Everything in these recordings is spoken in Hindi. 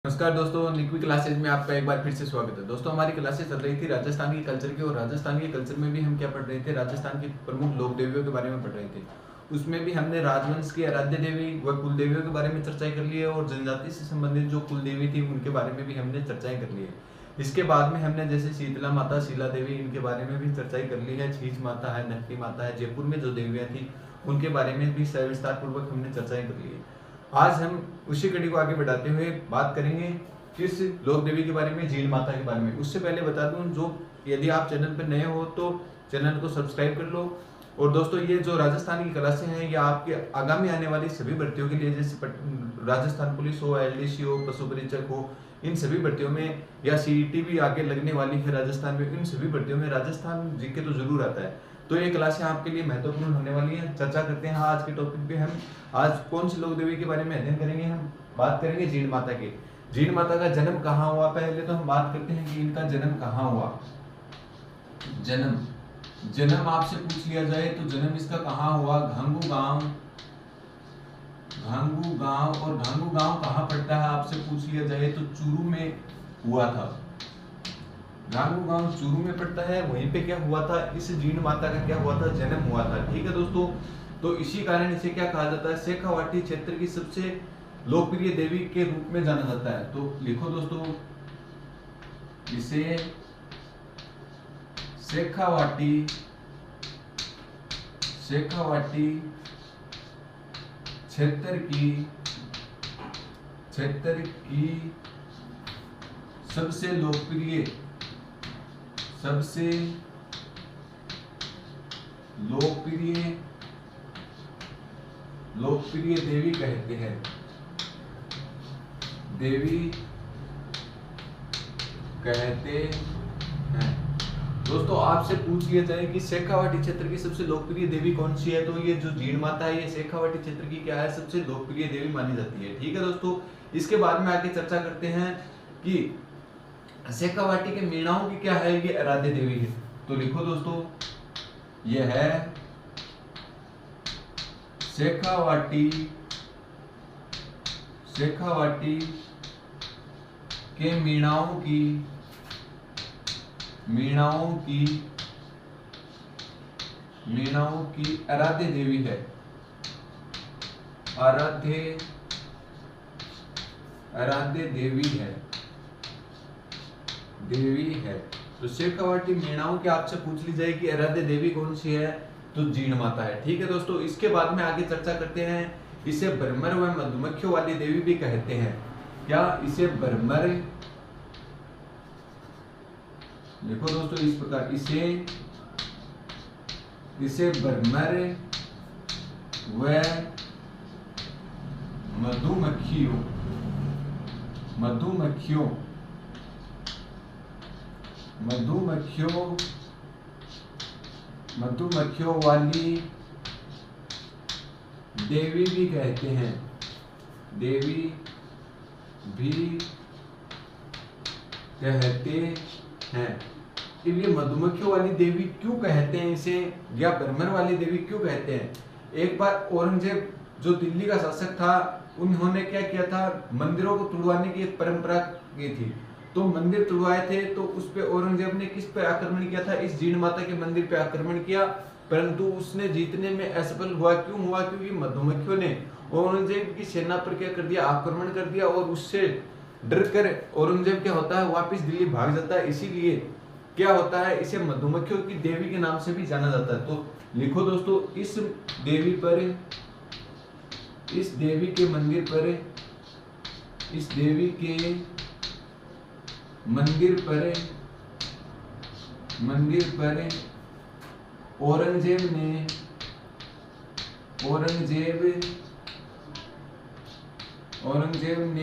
नमस्कार दोस्तों, लिक्विड क्लासेज में आपका एक बार फिर से स्वागत है। दोस्तों, हमारी क्लासेस चल रही थी राजस्थान के कल्चर की, और राजस्थान के कल्चर में भी हम क्या पढ़ रहे थे, राजस्थान की प्रमुख लोक देवियों के बारे में पढ़ रहे थे। उसमें भी हमने राजवंश की आराध्य देवी व कुल देवियों के बारे में चर्चाएं कर ली है, और जनजाति से संबंधित जो कुल देवी थी उनके बारे में भी हमने चर्चाएं कर ली है। इसके बाद में हमने जैसे शीतला माता, शीला देवी, इनके बारे में भी चर्चाएं कर ली है। छींच माता है, नक्टी माता है, जयपुर में जो देवियां थी उनके बारे में भी सविस्तार पूर्वक हमने चर्चाएं कर ली है। आज हम उसी कड़ी को आगे बढ़ाते हुए बात करेंगे किस लोक देवी के बारे में, जीण माता के बारे में। उससे पहले बता दूं, जो यदि आप चैनल पर नए हो तो चैनल को सब्सक्राइब कर लो। और दोस्तों, ये जो राजस्थान की क्लासें हैं ये आपके आगामी आने वाली सभी भर्तियों के लिए, जैसे राजस्थान पुलिस हो, एलडीसी हो, पशु परीक्षक हो, इन सभी भर्तियों में, या सीईटी भी आगे लगने वाली है राजस्थान में, इन सभी भर्तियों में राजस्थान जीके तो जरूर आता है। तो ये क्लासें आपके लिए महत्वपूर्ण होने वाली है। चर्चा करते हैं आज के टॉपिक पे। हम आज कौन सी लोक देवी के बारे में अध्ययन करेंगे? हम बात करेंगे जीण माता की। जीण माता का जन्म कहाँ हुआ? पहले तो हम बात करते हैं कि इनका जन्म कहाँ हुआ। जन्म आपसे पूछ लिया जाए तो जन्म इसका कहाँ हुआ? घांगू गांव। और घांगू गांव कहाँ पड़ता है आपसे पूछ लिया जाए तो चूरू में हुआ था। घांगू गांव चूरू में पड़ता है। वहीं पे क्या हुआ था? इस जीण माता का क्या हुआ था? जन्म हुआ था। ठीक है दोस्तों, तो इसी कारण इसे क्या कहा जाता है? शेखावाटी क्षेत्र की सबसे लोकप्रिय देवी के रूप में जाना जाता है। तो लिखो दोस्तों, इसे शेखावाटी क्षेत्र की सबसे लोकप्रिय देवी कहते हैं। दोस्तों, आपसे पूछ लिया जाए कि शेखावाटी क्षेत्र की सबसे लोकप्रिय देवी कौन सी है, तो ये जो जीण माता है ये शेखावाटी क्षेत्र की क्या है? सबसे लोकप्रिय देवी मानी जाती है। ठीक है दोस्तों, इसके बाद में आगे चर्चा करते हैं कि शेखावाटी के मीणाओं की क्या है? ये आराध्य देवी है। तो लिखो दोस्तों, ये है शेखावाटी के मीणाओं की आराध्य देवी है। आराध्य देवी है। तो शेखावाटी मीणाओं के आपसे पूछ ली जाए कि आराध्य देवी कौन सी है, तो जीण माता है। ठीक है दोस्तों, इसके बाद में आगे चर्चा करते हैं। इसे भ्रमर व मधुमक्खियों वाली देवी भी कहते हैं। क्या? इसे भ्रमर, देखो दोस्तों इस प्रकार, इसे भ्रमर व मधुमक्खियों वाली देवी भी कहते हैं। अब ये मधुमक्खियों वाली देवी क्यों कहते हैं इसे, या भ्रमर वाली देवी क्यों कहते हैं? एक बार औरंगजेब जो दिल्ली का शासक था, उन्होंने क्या किया था? मंदिरों को तुड़वाने की एक परंपरा की थी। तो मंदिर तुड़वाए थे, तो उस पे औरंगजेब ने किस पे आक्रमण किया था? इस जीण माता के मंदिर पे आक्रमण किया, परंतु उसने जीतने में असफल हुआ। क्यों हुआ? क्योंकि मधुमक्खियों ने औरंगजेब की सेना पर क्या कर दिया? आक्रमण कर दिया, और उससे डर कर औरंगजेब क्या होता है? वापिस दिल्ली भाग जाता है। इसीलिए क्या होता है? इसे मधुमक्खियों की देवी के नाम से भी जाना जाता है। तो लिखो दोस्तों, इस देवी के मंदिर पर औरंगजेब ने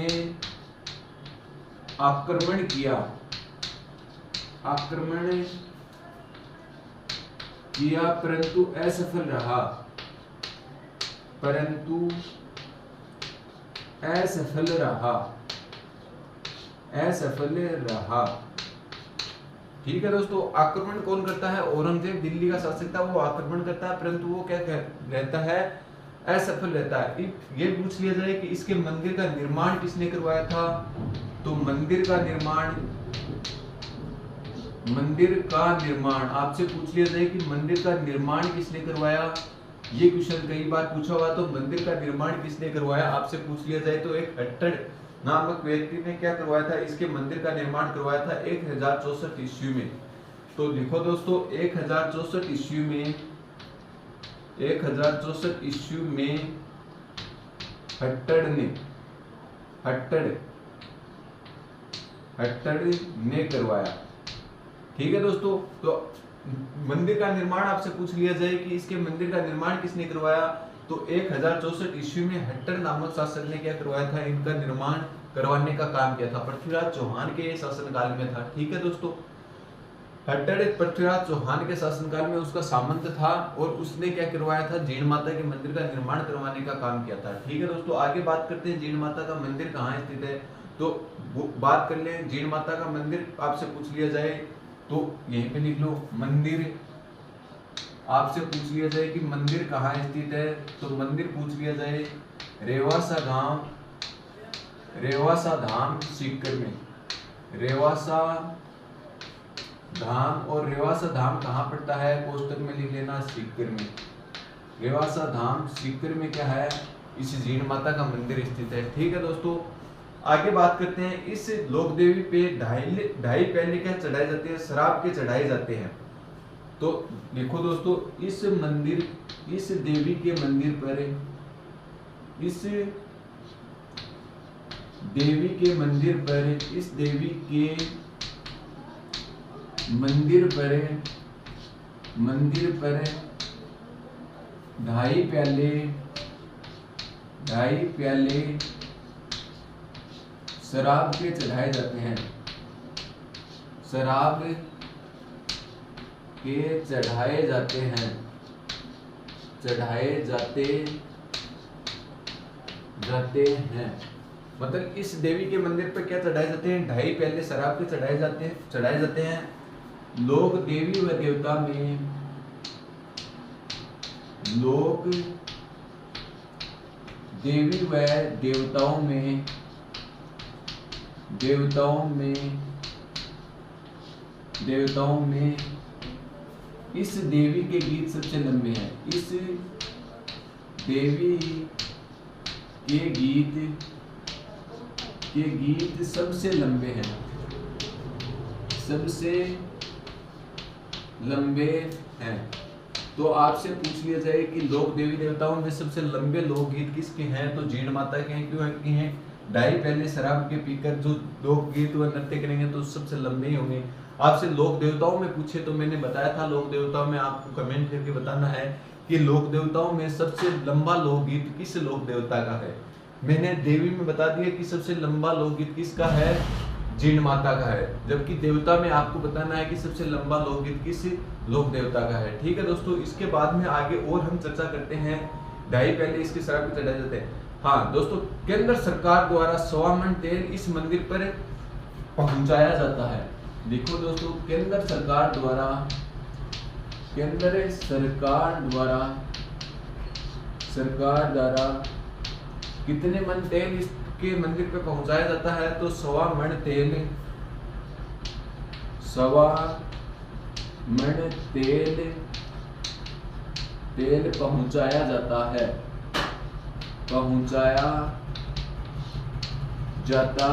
आक्रमण किया, परंतु असफल रहा। ठीक है दोस्तों, आक्रमण कौन करता है? औरंगजेब दिल्ली का शासक था, वो आक्रमण करता है, परंतु वो क्या रहता है? असफल रहता है। ये पूछ लिया जाए कि इसके मंदिर का निर्माण किसने करवाया था, तो मंदिर का निर्माण आपसे पूछ लिया जाए कि मंदिर का निर्माण किसने करवाया। ये क्वेश्चन कई बार पूछा हुआ। तो मंदिर का निर्माण किसने करवाया आपसे पूछ लिया जाए तो एक हट्टड़ नामक व्यक्ति ने क्या करवाया था, इसके मंदिर का निर्माण करवाया था 1064 ईस्वी में। तो देखो दोस्तों 1064 ईस्वी में हट्टड़ ने करवाया। ठीक है दोस्तों, तो मंदिर का निर्माण आपसे पूछ लिया जाए कि इसके मंदिर का निर्माण किसने करवाया, तो 1064 ईस्वी में हट्टड़ नामक शासक ने क्या करवाया था, इनका निर्माण करवाने का काम किया था। पृथ्वीराज चौहान के शासनकाल में था। ठीक है दोस्तों, हट्टड़ पृथ्वीराज चौहान के शासनकाल में उसका सामंत था और उसने क्या करवाया था, जीण माता के मंदिर का निर्माण करवाने का काम किया था। ठीक है दोस्तों, आगे बात करते हैं जीण माता का मंदिर कहाँ स्थित है। तो बात कर ले, जीण माता का मंदिर आपसे पूछ लिया जाए तो यहीं पे लिख लो मंदिर। आपसे पूछ लिया जाए कि मंदिर कहाँ स्थित है, तो मंदिर पूछ लिया जाए रेवासा धाम सीकर में। रेवासा धाम, और रेवासा धाम कहाँ पड़ता है, कोष्टक में लिख लेना सीकर में। रेवासा धाम सीकर में क्या है, इस जीण माता का मंदिर स्थित है। ठीक है दोस्तों, आगे बात करते हैं। इस लोक देवी पे ढाई प्याले क्या चढ़ाए जाते हैं, शराब के चढ़ाए जाते हैं। तो देखो दोस्तों, इस देवी के मंदिर पर इस देवी के मंदिर पर ढाई प्याले शराब के चढ़ाए जाते हैं। शराब के चढ़ाए जाते हैं। मतलब इस देवी के मंदिर पर क्या चढ़ाए जाते हैं, ढाई प्याले शराब के चढ़ाए जाते हैं। लोक देवी व देवताओं में इस देवी के गीत सबसे लंबे हैं। इस देवी के गीत सबसे लंबे हैं। तो आपसे पूछ लिया जाए कि लोक देवी देवताओं में सबसे लंबे लोकगीत किसके हैं, तो जीण माता के हैं। क्यों के हैं, ढाई पहले शराब के पीकर जो लोकगीत व नृत्य करेंगे तो सबसे लंबे ही होंगे। आपसे लोक देवताओं में पूछे तो मैंने बताया था, लोक देवताओं में आपको कमेंट करके बताना है कि लोक देवताओं में सबसे लंबा लोकगीत किस लोक देवता का है। मैंने देवी में बता दिया कि सबसे लंबा लोकगीत किसका है, जीण माता का है। जबकि देवता में आपको बताना है कि सबसे लंबा लोकगीत किस लोक देवता का है। ठीक है दोस्तों, इसके बाद में आगे और हम चर्चा करते हैं। ढाई पहले इसके शराब पे चढ़ाए जाते हैं। हाँ दोस्तों, केंद्र सरकार द्वारा 100 मन तेल इस मंदिर पर पहुंचाया जाता है। देखो दोस्तों, केंद्र सरकार द्वारा कितने मन तेल इसके मंदिर पे पहुंचाया जाता है, तो 100 मन तेल पहुंचाया जाता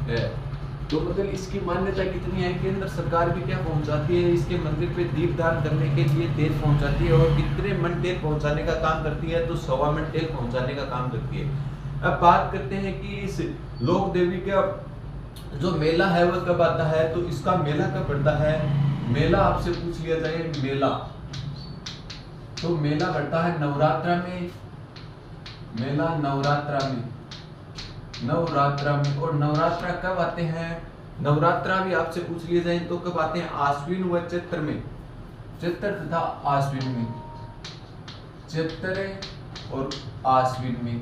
है। तो मतलब इसकी मान्यता कितनी है, केंद्र सरकार भी क्या पहुंचाती है, इसके मंदिर पे दीपदान करने के लिए तेल पहुंचाती है। और कितने मन तेल पहुंचाने का काम करती है, तो 100 मन तेल पहुंचाने का काम करती है। अब बात करते हैं कि इस लोक देवी का जो मेला है वह कब आता है, तो इसका मेला कब पड़ता है। मेला आपसे पूछ लिया जाए, मेला तो मेला पड़ता है नवरात्रा में। मेला नवरात्रा में। और नवरात्रा कब आते हैं, नवरात्रा भी आपसे पूछ लिए जाए तो कब आते हैं, आश्विन व चैत्र में। चैत्र तथा आश्विन में, चैत्र और आश्विन में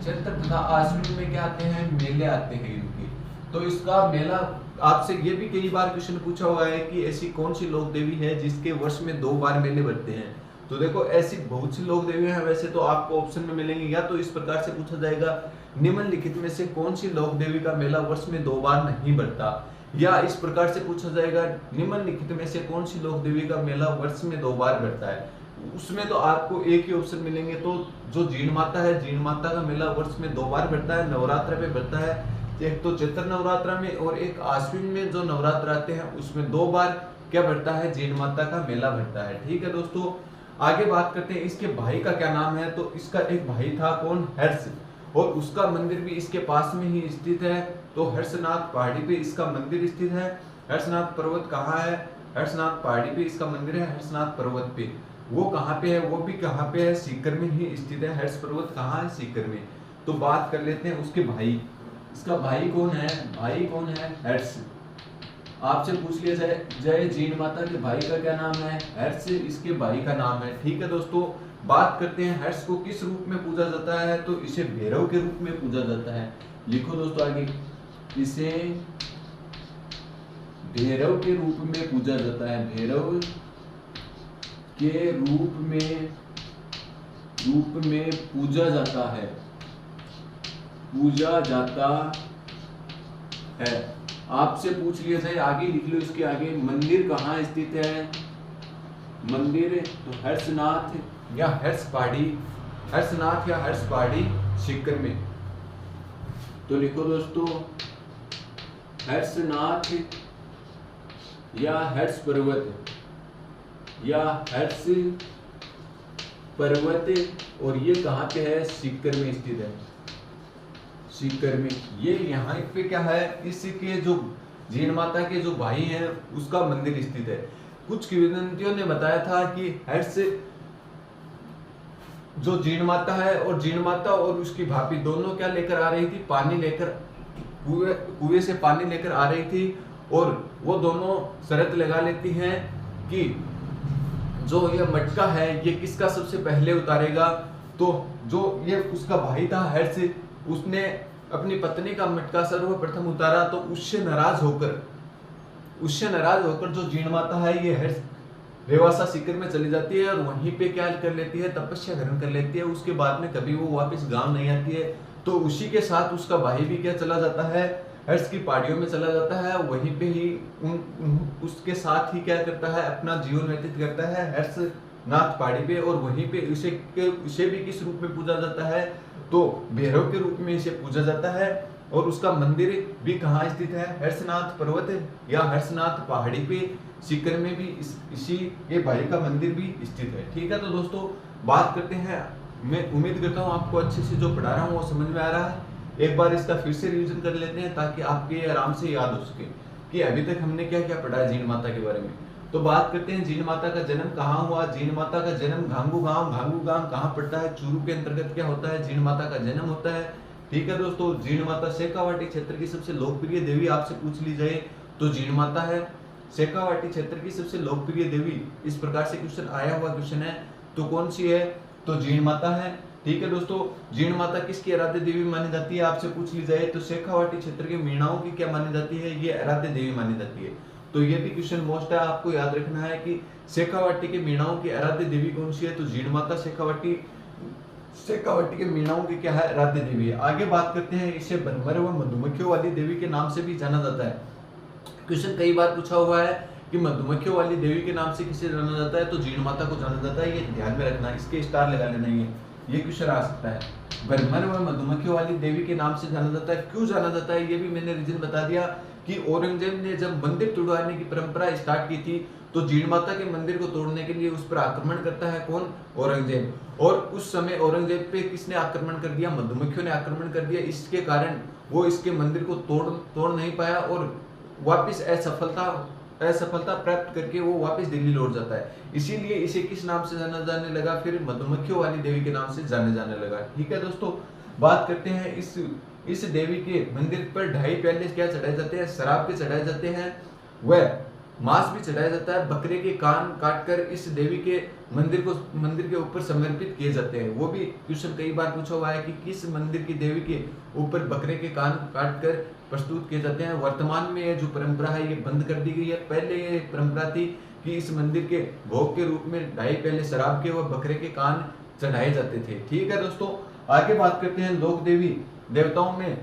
चैत्र तथा आश्विन में क्या आते हैं, मेले आते हैं इनके। तो इसका मेला आपसे ये भी कई बार क्वेश्चन पूछा हुआ है कि ऐसी कौन सी लोक देवी है जिसके वर्ष में 2 बार मेले भरते हैं। तो देखो ऐसी बहुत सी लोक देवियां हैं। वैसे तो आपको ऑप्शन में मिलेंगे, या तो इस प्रकार से पूछा जाएगा निम्नलिखित में से कौन सी लोक देवी का मेला वर्ष में 2 बार नहीं बढ़ता, या इस प्रकार से पूछा जाएगा निम्नलिखित में से कौन सी लोक देवी का मेला वर्ष में 2 बार बढ़ता है। उसमें तो आपको एक ही ऑप्शन मिलेंगे। तो जो जीण माता है, जीण माता का मेला वर्ष में 2 बार बढ़ता है, नवरात्र में बढ़ता है। एक तो चैत्र नवरात्र में और एक आश्विन में जो नवरात्र आते हैं उसमें 2 बार क्या बढ़ता है, जीण माता का मेला बढ़ता है। ठीक है दोस्तों, आगे बात करते हैं इसके भाई का क्या नाम है। तो इसका एक भाई था, कौन, हर्ष, और उसका मंदिर भी इसके पास में ही स्थित है। तो हर्षनाथ पहाड़ी पे इसका मंदिर स्थित है। हर्षनाथ पर्वत कहाँ है, हर्षनाथ पहाड़ी पे इसका मंदिर है, हर्षनाथ पर्वत पे। वो कहाँ पे है, वो भी कहाँ पे है, सीकर में ही स्थित है। हर्ष पर्वत कहाँ है, सीकर में। तो बात कर लेते हैं उसके भाई, इसका भाई कौन है, भाई कौन है, हर्ष। आपसे पूछ लिया जाए जय जीण माता के भाई का क्या नाम है, हर्ष इसके भाई का नाम है। ठीक है दोस्तों, बात करते हैं हर्ष को किस रूप में पूजा जाता है। तो इसे भैरव के रूप में पूजा जाता है। लिखो दोस्तों आगे, इसे भैरव के रूप में पूजा जाता है, भैरव के रूप में पूजा जाता है, पूजा जाता है। आपसे पूछ लिया जाए, आगे लिख लो इसके आगे, मंदिर कहाँ स्थित है, मंदिर तो हर्षनाथ या हर्ष पहाड़ी, हर्षनाथ या हर्ष पहाड़ी सीकर में। तो लिखो दोस्तों हर्षनाथ या हर्ष पर्वत या हर्ष पर्वत, और ये कहाँ पे है, सीकर में स्थित है, सीकर में। ये यहाँ पे क्या है, इसके जो जीण माता के जो भाई हैं उसका मंदिर स्थित है। कुछ किंवदंतियों ने बताया था कि हर्ष जो जीण माता है, और जीण माता और उसकी भाभी दोनों क्या लेकर आ रही थी, पानी लेकर, कुएं से पानी लेकर आ रही थी। और वो दोनों शर्त लगा लेती हैं कि जो ये मटका है ये किसका सबसे पहले उतारेगा। तो जो ये उसका भाई था हर्ष, उसने अपनी पत्नी का मटका सर्वप्रथम उतारा। तो उससे नाराज होकर जो जीण माता है ये हर्ष रेवासा सीकर में चली जाती है, और वहीं पे क्या कर लेती है, तपस्या ग्रहण कर लेती है। उसके बाद में कभी वो वापस गांव नहीं आती है। तो उसी के साथ उसका भाई भी क्या चला जाता है, हर्ष की पहाड़ियों में चला जाता है। वहीं पे ही उसके साथ ही क्या करता है, अपना जीवन व्यतीत करता है हर्षनाथ पहाड़ी पे। और वहीं पे उसे भी किस रूप में पूजा जाता है, तो भैरव के रूप में इसे पूजा जाता है। और उसका मंदिर भी कहाँ स्थित है, हर्षनाथ पर्वत या हर्षनाथ पहाड़ी पे सीकर में भी इसी ये भाई का मंदिर भी स्थित है। ठीक है, तो दोस्तों बात करते हैं, मैं उम्मीद करता हूँ आपको अच्छे से जो पढ़ा रहा हूँ वो समझ में आ रहा है। एक बार इसका फिर से रिवीजन कर लेते हैं ताकि आपके आराम से याद हो सके कि अभी तक हमने क्या क्या पढ़ा है जीण माता के बारे में। तो बात करते हैं जीण माता का जन्म कहाँ हुआ। जीण माता का जन्म घांगू गांव कहाँ पड़ता है, चूरू के अंतर्गत क्या होता है, जीण माता का जन्म होता है। ठीक है दोस्तों, जीण माता शेखावाटी क्षेत्र की सबसे लोकप्रिय देवी आपसे पूछ ली जाए तो जीण माता है। शेखावाटी क्षेत्र की सबसे लोकप्रिय देवी, इस प्रकार से क्वेश्चन आया हुआ क्वेश्चन है, तो कौन सी है, तो जीण माता है। ठीक है दोस्तों, जीण माता किसकी आराध्य देवी मानी जाती है, आपसे पूछ ली जाए तो शेखावाटी क्षेत्र के मीणाओं की क्या मानी जाती है, ये आराध्य देवी मानी जाती है। तो ये भी क्वेश्चन मोस्ट है, आपको याद रखना है कि शेखावाटी के मीणाओं की आराध्य देवी कौन सी है, तो जीण माता शेखावाटी के मीणाओं की क्या है, आराध्य देवी है। आगे बात करते हैं, इसे भ्रमर व मधुमक्खियों वाली देवी के नाम से भी जाना जाता है। क्वेश्चन कई बार पूछा हुआ है कि मधुमक्खियों वाली देवी के नाम से किसे जाना जाता है, तो जीण माता को जाना जाता है। ये ध्यान में रखना, इसके स्टार लगा लेना, ये क्वेश्चन आ सकता है। भ्रमर व मधुमक्खियों वाली देवी के नाम से जाना जाता है। क्यों जाना जाता है, ये भी मैंने रीजन बता दिया कि औरंगजेब ने जब मंदिर तोड़वाने की परंपरा स्टार्ट की थी, तो जीण माता के मंदिर को तोड़ने के लिए उस पर आक्रमण करता है कौन, औरंगजेब। और उस समय औरंगजेब पे किसने आक्रमण कर दिया, मधुमक्खियों ने आक्रमण कर दिया। इसके कारण वो इसके मंदिर को तोड़ नहीं पाया और वापिस असफलता प्राप्त करके वो वापस दिल्ली लौट जाता है। इसीलिए इसे किस नाम से जाना जाने लगा, फिर मधुमक्खियों वाली देवी के नाम से जाने लगा। ठीक है दोस्तों, बात करते हैं इस देवी के मंदिर पर 2.5 प्याले क्या चढ़ाए जाते हैं, शराब के चढ़ाए जाते हैं, वह मांस भी चढ़ाया जाता है। बकरे के कान काटकर इस देवी के मंदिर के ऊपर समर्पित किए जाते हैं। वो भी क्वेश्चन कई बार पूछा हुआ है कि किस मंदिर की देवी के ऊपर बकरे के कान काटकर प्रस्तुत किए जाते हैं। वर्तमान में ये जो परंपरा है ये बंद कर दी गई है। पहले ये परंपरा थी कि इस मंदिर के भोग के रूप में 2.5 प्याले शराब के व बकरे के कान चढ़ाए जाते थे। ठीक है दोस्तों, आगे बात करते हैं लोक देवी देवताओं में।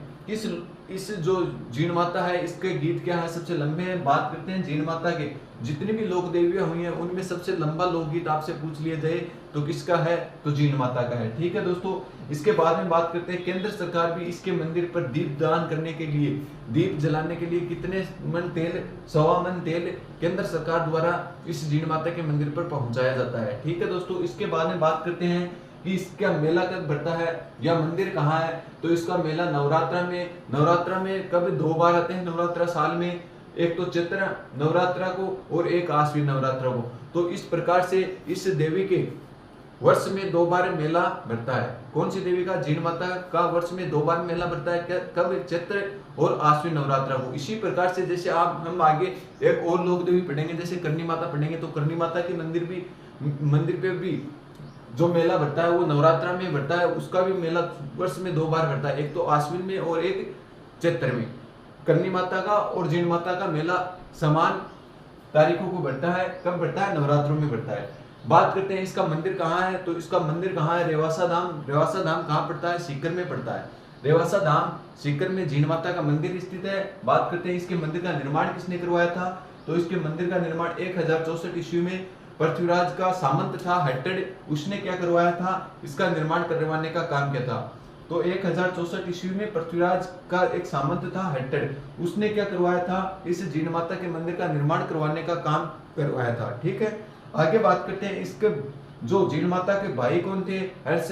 इस जो जीण माता है इसके गीत क्या है, सबसे लंबे हैं। बात करते हैं जीण माता के। जितनी भी लोक देवियां हुई हैं उनमें सबसे लंबा लोकगीत आपसे पूछ लिया जाए तो किसका है, तो जीण माता का है। ठीक है दोस्तों, इसके बाद में बात करते हैं केंद्र सरकार भी इसके मंदिर पर दीप दान करने के लिए, दीप जलाने के लिए कितने मन तेल, 1.25 मन तेल केंद्र सरकार द्वारा इस जीण माता के मंदिर पर पहुंचाया जाता है। ठीक है दोस्तों, इसके बाद में बात करते हैं कि इसका मेला कब भरता है या मंदिर कहाँ है, तो इसका मेला नवरात्रा में कब 2 बार आते हैं नवरात्रा साल में, एक तो चैत्र नवरात्रा को और एक आश्विन नवरात्रा को। तो इस प्रकार से इस देवी के वर्ष में 2 बार मेला भरता है। कौन सी देवी का, जीण माता का वर्ष में 2 बार मेला भरता है, कब, चैत्र और आश्विन नवरात्रा को। इसी प्रकार से जैसे हम आगे एक और लोक देवी पढ़ेंगे, जैसे करनी माता पढ़ेंगे, तो करनी माता के मंदिर पे भी जो मेला भरता है वो नवरात्रा में भरता है, उसका भी मेला वर्ष में 2 बार भरता है, एक तो आश्विन में और एक चैत्र में। करनी माता का और जीण माता का मेला समान तारीखों को भरता है, कब भरता है, नवरात्रों में भरता है। बात करते हैं इसका मंदिर कहाँ है, तो इसका मंदिर कहाँ है, रेवासा धाम। रेवासा धाम कहाँ पड़ता है, सीकर में पड़ता है। रेवासा धाम सीकर में जीण माता का मंदिर स्थित है। बात करते हैं इसके मंदिर का निर्माण किसने करवाया था, तो इसके मंदिर का निर्माण 1064 ईस्वी में पृथ्वीराज का सामंत था हट्टड़, उसने क्या करवाया था, इसका निर्माण करवाने का काम किया था। तो 1064 ईस्वी में पृथ्वीराज का एक सामंत था हट्टड़, उसने क्या करवाया था, इस जीण माता के मंदिर का निर्माण करवाने का काम करवाया था। ठीक है, आगे बात करते हैं इसके जो जीण माता के भाई कौन थे, हर्ष,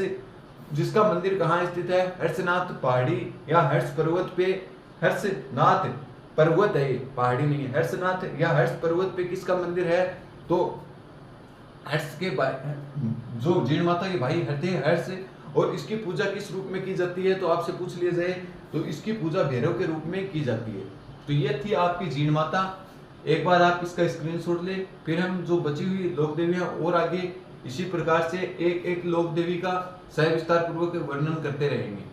जिसका मंदिर कहाँ स्थित है, हर्षनाथ पहाड़ी या हर्ष पर्वत पे, हर्षनाथ पर्वत है, पहाड़ी नहीं है, हर्षनाथ या हर्ष पर्वत पे किसका मंदिर है, तो हर्ष के भाई, जो जीण माता के भाई थे हर्ष। और इसकी पूजा किस रूप में की जाती है, तो आपसे पूछ लिया जाए तो इसकी पूजा भैरव के रूप में की जाती है। तो ये थी आपकी जीण माता। एक बार आप इसका स्क्रीनशॉट ले, फिर हम जो बची हुई लोक देवियां और आगे इसी प्रकार से एक एक लोक देवी का सविस्तार पूर्वक वर्णन करते रहेंगे।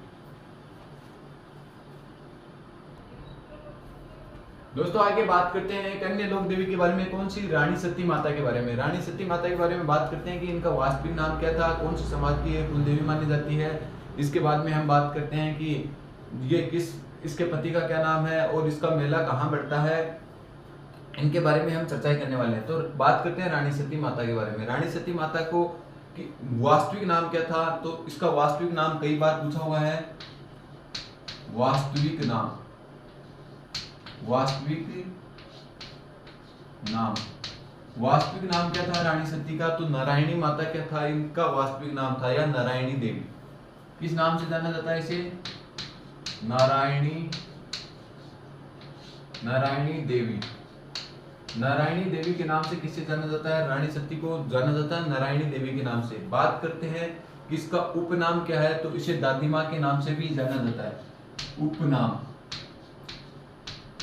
दोस्तों आगे बात करते हैं एक अन्य लोक देवी के बारे में, कौन सी, रानी सती माता के बारे में। रानी सती माता के बारे में बात करते हैं कि इनका वास्तविक नाम क्या था, कौन सी समाज की है, कुल देवी मानी जाती है। इसके बाद में हम बात करते हैं कि ये इसके पति का क्या नाम है और इसका मेला कहाँ बढ़ता है, इनके बारे में हम चर्चा करने वाले हैं। तो बात करते हैं रानी सती माता के बारे में। रानी सती माता को वास्तविक नाम क्या था, तो इसका वास्तविक नाम कई बार पूछा हुआ है। वास्तविक नाम क्या था रानी सती का, तो नारायणी माता क्या था, इनका वास्तविक नाम था, या नारायणी देवी। किस नाम से जाना जाता है इसे, नारायणी देवी। नारायणी देवी के नाम से किससे जाना जाता है, रानी सती को जाना जाता है नारायणी देवी के नाम से। बात करते हैं कि इसका उपनाम क्या है, तो इसे दादी माँ के नाम से भी जाना जाता है।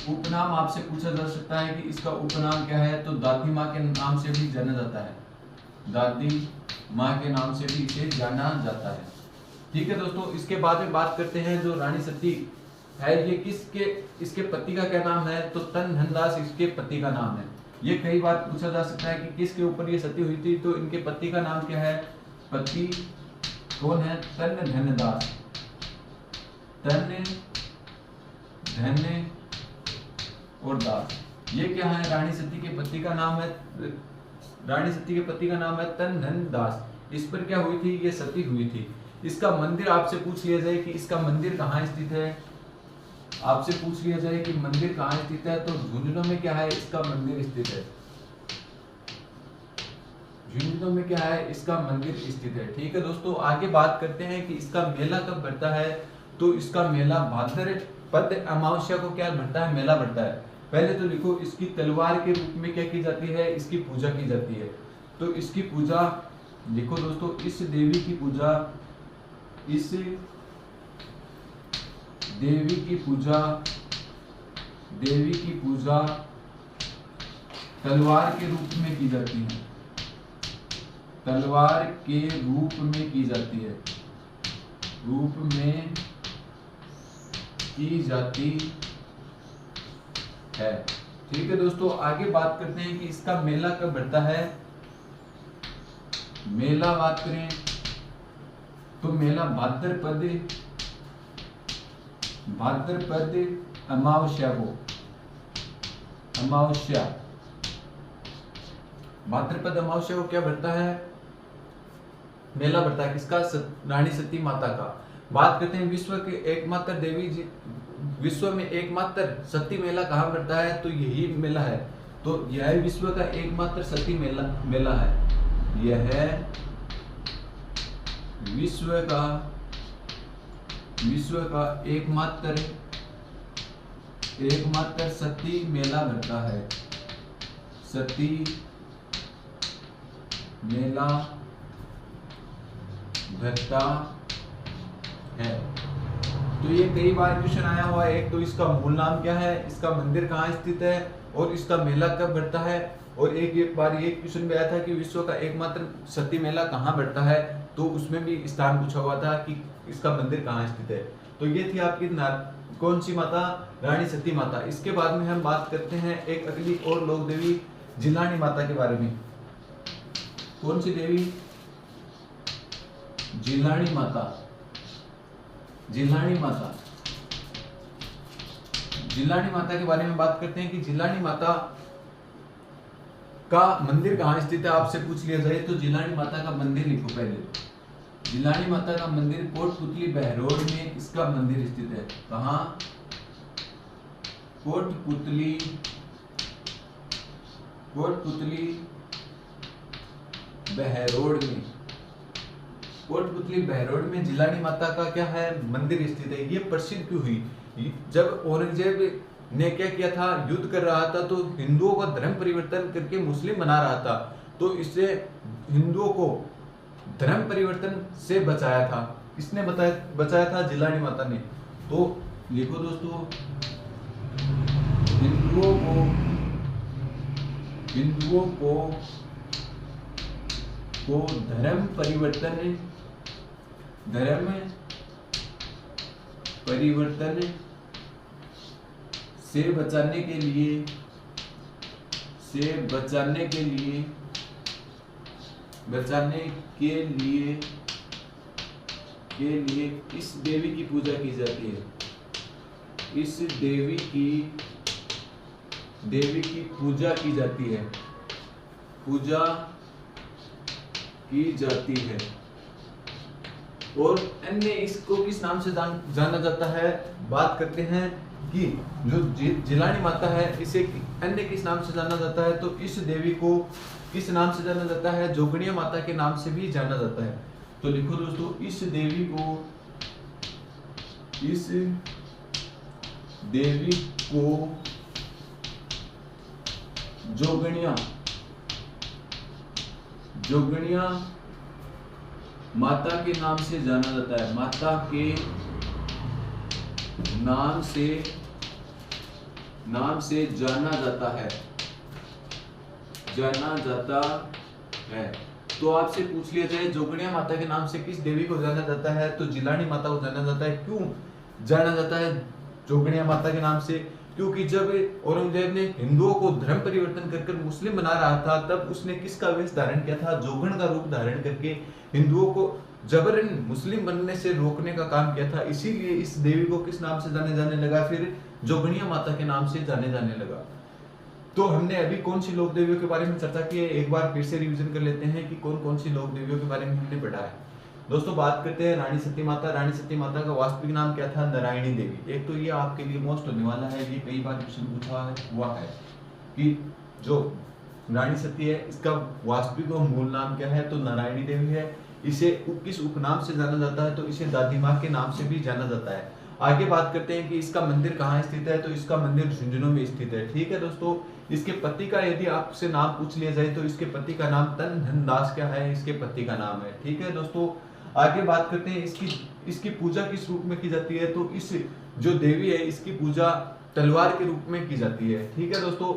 उपनाम आपसे पूछा जा सकता है कि इसका उपनाम क्या है, तो दादी माँ के नाम से भी जाना जाता है। दादी माँ के नाम से भी इसे जाना जाता है। ठीक है दोस्तों, इसके बाद में बात करते हैं जो रानी सती है ये इसके पति का क्या नाम है, तो तन धनदास इसके पति का नाम है। ये कई बार पूछा जा सकता है कि किसके ऊपर ये सती हुई थी, तो इनके पति का नाम क्या है, पति कौन है, तन धनदास। तन धन और दास, ये क्या है, रानी सती के पति का नाम है। रानी सती के पति का नाम है तन धन दास। इस पर क्या हुई थी, ये सती हुई थी। इसका मंदिर आपसे पूछ लिया जाए कि इसका मंदिर कहाँ स्थित है, आपसे पूछ लिया जाए कि मंदिर कहाँ स्थित है, तो झुंझुनू में क्या है, इसका मंदिर स्थित है। झुंझुनू में क्या है, इसका मंदिर स्थित है। ठीक है दोस्तों, आगे बात करते हैं कि इसका मेला कब बढ़ता है, तो इसका मेला भाद्रपद अमावस्या को क्या बढ़ता है, मेला बढ़ता है। पहले तो लिखो, इसकी तलवार के रूप में क्या की जाती है, इसकी पूजा की जाती है। तो इसकी पूजा लिखो दोस्तों, इस देवी की पूजा तलवार के रूप में की जाती है। तलवार के रूप में की जाती है, ठीक है दोस्तों, आगे बात करते हैं कि इसका मेला कब बढ़ता है। मेला बात करें तो मेला भाद्रपद अमावस्या को, भाद्रपद अमावस्या को क्या बढ़ता है, मेला बढ़ता है किसका, रानी सती माता का। बात करते हैं विश्व के एकमात्र देवी जी, विश्व में एकमात्र सती मेला कहाँ बढ़ता है, तो यही मेला है। तो यह विश्व का एकमात्र सती मेला है। यह विश्व का एकमात्र सती मेला बढ़ता है। सती मेला बढ़ता है। तो ये कई बार क्वेश्चन आया हुआ है। एक तो इसका मूल नाम क्या है, इसका मंदिर कहाँ स्थित है, और इसका मेला कब बढ़ता है। और एक बार ये क्वेश्चन भी आया था कि विश्व का एकमात्र सती मेला कहाँ बढ़ता है, तो उसमें भी स्थान पूछा हुआ था कि इसका मंदिर कहाँ स्थित है। तो ये थी आपकी कौन सी माता, रानी सती माता। इसके बाद में हम बात करते हैं एक अगली और लोक देवी जिलानी माता के बारे में। कौन सी देवी, जिलानी माता। जिलानी माता के बारे में बात करते हैं कि जिलानी माता का मंदिर कहाँ स्थित है, आपसे पूछ लिया जाए तो जिलानी माता का मंदिर लिखो पहले। जिलानी माता का मंदिर कोटपुतली बहरोड में इसका मंदिर स्थित है। कहाँ, कोटपुतली बहरोड में। कोटपुतली बहरोड में जिलानी माता का क्या है, मंदिर स्थित है। ये प्रसिद्ध क्यों हुई, जब औरंगजेब ने क्या किया था, युद्ध कर रहा था, तो हिंदुओं का धर्म परिवर्तन करके मुस्लिम बना रहा था, तो इससे हिंदुओं को धर्म परिवर्तन से बचाया था। किसने बचाया था, जिलानी माता ने। तो लिखो दोस्तों, हिंदुओं को धर्म परिवर्तन से बचाने के लिए इस देवी की पूजा की जाती है। इस देवी की पूजा की जाती है। और अन्य इसको किस नाम से जाना जाता है, बात करते हैं कि जो जिलानी माता है इसे अन्य किस नाम से जाना जाता है, तो इस देवी को किस नाम से जाना जाता है, जोगणिया माता के नाम से भी जाना जाता है। तो लिखो दोस्तों, इस देवी को जोगणिया माता के नाम से जाना जाता है। माता के नाम से जाना जाता है। तो आपसे पूछ लिया जाए जोगणिया माता के नाम से किस देवी को जाना जाता है, तो जिलानी माता को जाना जाता है। क्यों जाना जाता है जोगणिया माता के नाम से, क्योंकि जब औरंगजेब ने हिंदुओं को धर्म परिवर्तन कर मुस्लिम बना रहा था, तब उसने किसका वेश धारण किया था, जोगण का रूप धारण करके हिंदुओं को जबरन मुस्लिम बनने से रोकने का काम किया था। इसीलिए इस देवी को किस नाम से जाने लगा, फिर जोगणिया माता के नाम से जाने लगा। तो हमने अभी कौन सी लोक देवियों के बारे में चर्चा की है, एक बार फिर से रिवीजन कर लेते हैं कि कौन सी लोक देवियों के बारे में हमने पढ़ा है। दोस्तों बात करते हैं रानी सती माता। रानी सती माता का वास्तविक नाम क्या था, नारायणी देवी। एक तो ये आपके लिए मोस्ट होने वाला है, ये कई बार क्वेश्चन पूछा हुआ है कि जो रानी सती है इसका वास्तविक और मूल नाम क्या है, तो नारायणी देवी है। इसे किस उपनाम से जाना जाता है, तो इसे दादी माँ के नाम से भी जाना जाता है। आगे बात करते हैं कि इसका मंदिर कहाँ स्थित है, तो इसका मंदिर झुंझुनू में स्थित है। ठीक है दोस्तों, इसके पति का यदि आपसे नाम पूछ लिया जाए तो इसके पति का नाम तन धन दास क्या है, इसके पति का नाम है। ठीक है दोस्तों, आगे बात करते हैं इसकी पूजा किस रूप में की जाती है, तो इस जो देवी है इसकी पूजा तलवार के रूप में की जाती है। ठीक है दोस्तों,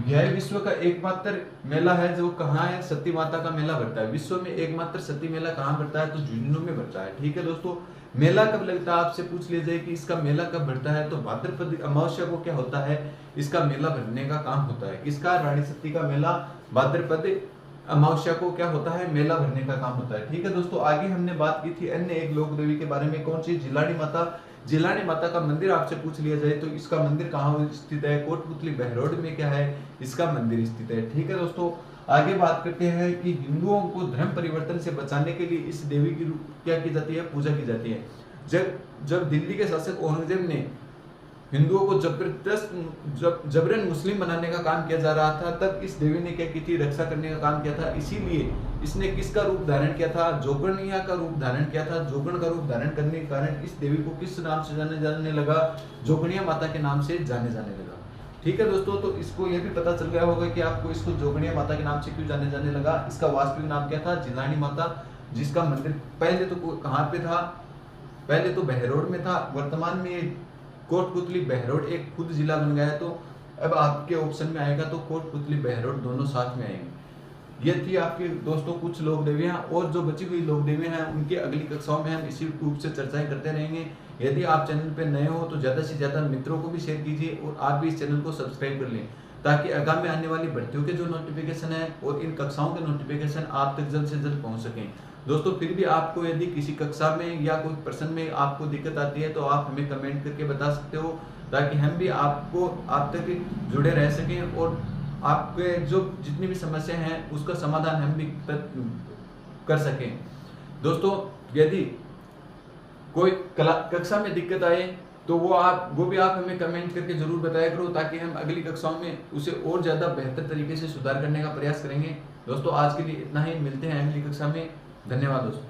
यह विश्व का एकमात्र मेला है जो कहाँ है, सती माता का मेला बढ़ता है। विश्व में एकमात्र सती मेला कहाँ बढ़ता है, तो झुंझुनू में बढ़ता है। ठीक है दोस्तों, मेला कब लगता है आपसे पूछ लिया जाए कि इसका मेला कब भरता है, तो भाद्रपद अमावस्या को क्या होता है, इसका मेला भरने का काम होता है। इसका रानी सती का मेला भाद्रपद अमावस्या को क्या होता है, मेला भरने का काम होता है। ठीक है दोस्तों, आगे हमने बात की थी अन्य एक लोक देवी के बारे में, कौन सी, जिलानी माता। जिलानी माता का मंदिर आपसे पूछ लिया जाए तो इसका मंदिर कहाँ स्थित है, कोटपुतली बहरोड में क्या है इसका मंदिर स्थित है। ठीक है दोस्तों, आगे बात करते हैं कि हिंदुओं को धर्म परिवर्तन से बचाने के लिए इस देवी की क्या की जाती है, पूजा की जाती है। जब दिल्ली के शासक औरंगजेब ने हिंदुओं को जबरन मुस्लिम बनाने का काम किया जा रहा था, तब इस देवी ने क्या की थी, रक्षा करने का काम किया था। इसीलिए इसने किसका रूप धारण किया था, जोगणिया का रूप धारण किया था। जोगण का रूप धारण करने के कारण इस देवी को किस नाम से जाने जाने लगा, जोगणिया माता के नाम से जाने जाने लगा। ठीक है दोस्तों, तो इसको यह भी पता चल गया होगा कि आपको इसको जोगणिया माता के नाम से क्यों जाने जाने लगा। इसका वास्तविक नाम क्या था, जिलानी माता, जिसका मंदिर पहले तो कहाँ पे था, पहले तो बहरोड में था, वर्तमान में कोटपुतली बहरोड एक खुद जिला बन गया। तो अब आपके ऑप्शन में आएगा तो कोटपुतली बहरोड दोनों साथ में आएंगे। ये थी आपके दोस्तों कुछ लोक देवियां, और जो बची हुई लोक देवियां हैं उनकी अगली कक्षाओं में हम इसी रूप से चर्चाएं करते रहेंगे। यदि आप चैनल पर नए हो तो ज़्यादा से ज़्यादा मित्रों को भी शेयर कीजिए और आप भी इस चैनल को सब्सक्राइब कर लें, ताकि आगामी आने वाली भर्तियों के जो नोटिफिकेशन है और इन कक्षाओं के नोटिफिकेशन आप तक जल्द से जल्द पहुँच सकें। दोस्तों, फिर भी आपको यदि किसी कक्षा में या कोई प्रश्न में आपको दिक्कत आती है तो आप हमें कमेंट करके बता सकते हो, ताकि हम भी आप तक जुड़े रह सकें और आपके जो जितनी भी समस्या हैं उसका समाधान हम भी कर सकें। दोस्तों, यदि कोई कक्षा में दिक्कत आए तो वो भी आप हमें कमेंट करके जरूर बताया करो, ताकि हम अगली कक्षाओं में उसे और ज़्यादा बेहतर तरीके से सुधार करने का प्रयास करेंगे। दोस्तों, आज के लिए इतना ही, मिलते हैं अगली कक्षा में। धन्यवाद दोस्तों।